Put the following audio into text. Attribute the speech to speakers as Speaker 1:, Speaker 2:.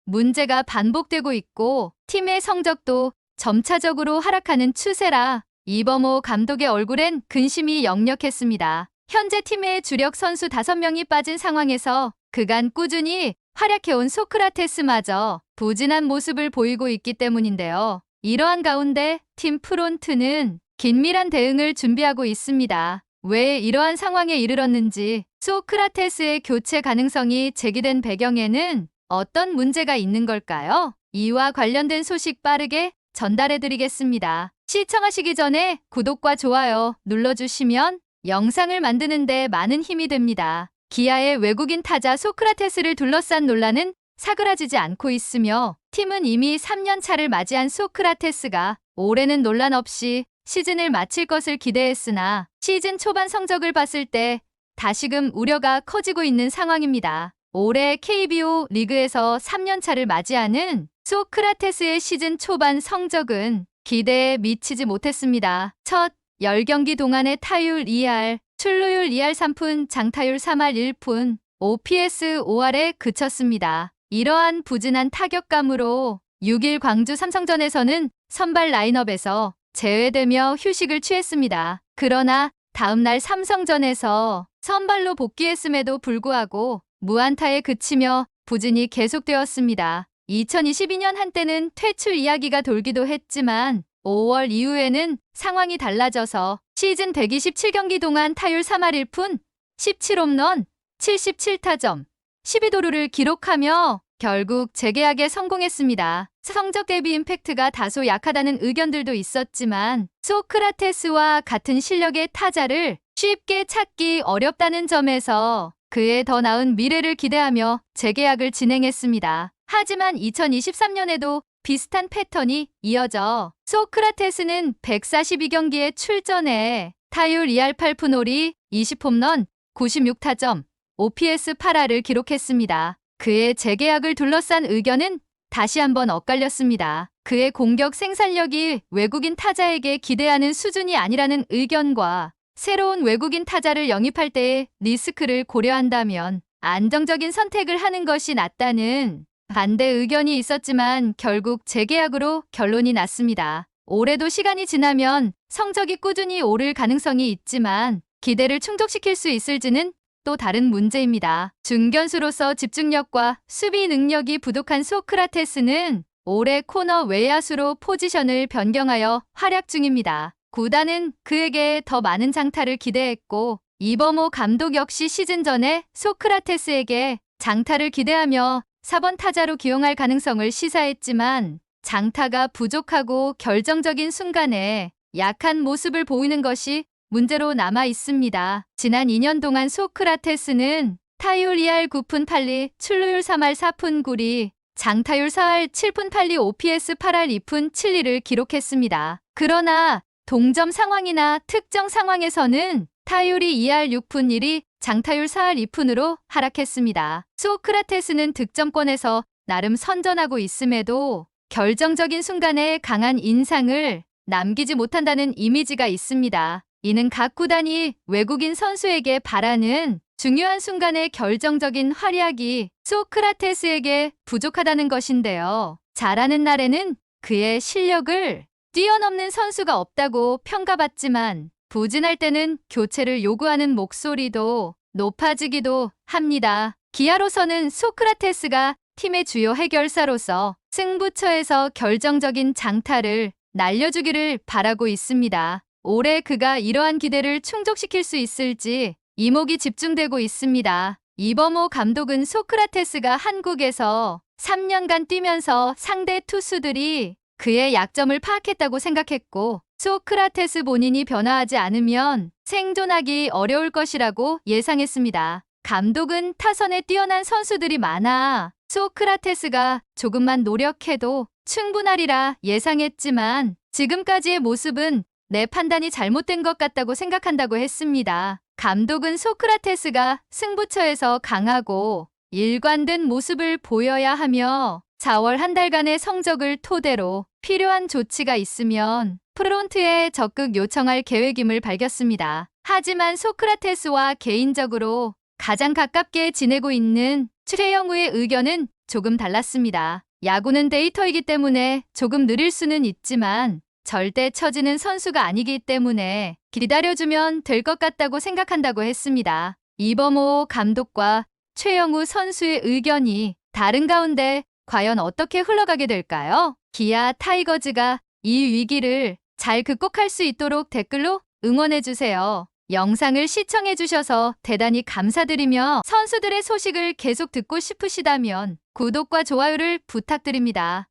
Speaker 1: 문제가 반복되고 있고 팀의 성적도 점차적으로 하락하는 추세라 이범호 감독의 얼굴엔 근심이 역력했습니다. 현재 팀의 주력 선수 5명이 빠진 상황에서 그간 꾸준히 활약해온 소크라테스마저 부진한 모습을 보이고 있기 때문인데요. 이러한 가운데 팀 프론트는 긴밀한 대응을 준비하고 있습니다. 왜 이러한 상황에 이르렀는지, 소크라테스의 교체 가능성이 제기된 배경에는 어떤 문제가 있는 걸까요? 이와 관련된 소식 빠르게 전달해드리겠습니다. 시청하시기 전에 구독과 좋아요 눌러주시면 영상을 만드는데 많은 힘이 됩니다. 기아의 외국인 타자 소크라테스를 둘러싼 논란은 사그라지지 않고 있으며 팀은 이미 3년 차를 맞이한 소크라테스가 올해는 논란 없이 시즌을 마칠 것을 기대했으나 시즌 초반 성적을 봤을 때 다시금 우려가 커지고 있는 상황입니다. 올해 KBO 리그에서 3년 차를 맞이하는 소크라테스의 시즌 초반 성적은 기대에 미치지 못했습니다. 첫 10경기 동안의 타율 2할, 출루율 2할 3푼, 장타율 3할 1푼, OPS 5할에 그쳤습니다. 이러한 부진한 타격감으로 6일 광주 삼성전에서는 선발 라인업에서 제외되며 휴식을 취했습니다. 그러나 다음날 삼성전에서 선발로 복귀했음에도 불구하고 무안타에 그치며 부진이 계속되었습니다. 2022년 한때는 퇴출 이야기가 돌기도 했지만 5월 이후에는 상황이 달라져서 시즌 127경기 동안 타율 3할 1푼, 17홈런, 77타점, 12도루를 기록하며 결국 재계약에 성공했습니다. 성적 대비 임팩트가 다소 약하다는 의견들도 있었지만 소크라테스와 같은 실력의 타자를 쉽게 찾기 어렵다는 점에서 그의 더 나은 미래를 기대하며 재계약을 진행했습니다. 하지만 2023년에도 비슷한 패턴이 이어져 소크라테스는 142경기에 출전해 타율 2할 8푼 5리, 20홈런, 96타점, OPS 8할을 기록했습니다. 그의 재계약을 둘러싼 의견은 다시 한번 엇갈렸습니다. 그의 공격 생산력이 외국인 타자에게 기대하는 수준이 아니라는 의견과 새로운 외국인 타자를 영입할 때의 리스크를 고려한다면 안정적인 선택을 하는 것이 낫다는 반대 의견이 있었지만 결국 재계약으로 결론이 났습니다. 올해도 시간이 지나면 성적이 꾸준히 오를 가능성이 있지만 기대를 충족시킬 수 있을지는 또 다른 문제입니다. 중견수로서 집중력과 수비 능력이 부족한 소크라테스는 올해 코너 외야수로 포지션을 변경하여 활약 중입니다. 구단은 그에게 더 많은 장타를 기대했고 이범호 감독 역시 시즌 전에 소크라테스에게 장타를 기대하며 4번 타자로 기용할 가능성을 시사했지만 장타가 부족하고 결정적인 순간에 약한 모습을 보이는 것이 문제로 남아 있습니다. 지난 2년 동안 소크라테스는 타율 2할 9푼 8리, 출루율 3할 4푼 9리, 장타율 4할 7푼 8리, OPS 8할 2푼 7리를 기록했습니다. 그러나 동점 상황이나 특정 상황에서는 타율이 2할 6푼 1리, 장타율 4할 2푼으로 하락했습니다. 소크라테스는 득점권에서 나름 선전하고 있음에도 결정적인 순간에 강한 인상을 남기지 못한다는 이미지가 있습니다. 이는 각 구단이 외국인 선수에게 바라는 중요한 순간의 결정적인 활약이 소크라테스에게 부족하다는 것인데요. 잘하는 날에는 그의 실력을 뛰어넘는 선수가 없다고 평가받지만 부진할 때는 교체를 요구하는 목소리도 높아지기도 합니다. 기아로서는 소크라테스가 팀의 주요 해결사로서 승부처에서 결정적인 장타를 날려주기를 바라고 있습니다. 올해 그가 이러한 기대를 충족시킬 수 있을지 이목이 집중되고 있습니다. 이범호 감독은 소크라테스가 한국에서 3년간 뛰면서 상대 투수들이 그의 약점을 파악했다고 생각했고 소크라테스 본인이 변화하지 않으면 생존하기 어려울 것이라고 예상했습니다. 감독은 타선에 뛰어난 선수들이 많아 소크라테스가 조금만 노력해도 충분하리라 예상했지만 지금까지의 모습은 내 판단이 잘못된 것 같다고 생각한다고 했습니다. 감독은 소크라테스가 승부처에서 강하고 일관된 모습을 보여야 하며 4월 한 달간의 성적을 토대로 필요한 조치가 있으면 프론트에 적극 요청할 계획임을 밝혔습니다. 하지만 소크라테스와 개인적으로 가장 가깝게 지내고 있는 최영우의 의견은 조금 달랐습니다. 야구는 데이터이기 때문에 조금 느릴 수는 있지만 절대 처지는 선수가 아니기 때문에 기다려주면 될 것 같다고 생각한다고 했습니다. 이범호 감독과 최영우 선수의 의견이 다른 가운데 과연 어떻게 흘러가게 될까요? 기아 타이거즈가 이 위기를 잘 극복할 수 있도록 댓글로 응원해주세요. 영상을 시청해주셔서 대단히 감사드리며 선수들의 소식을 계속 듣고 싶으시다면 구독과 좋아요를 부탁드립니다.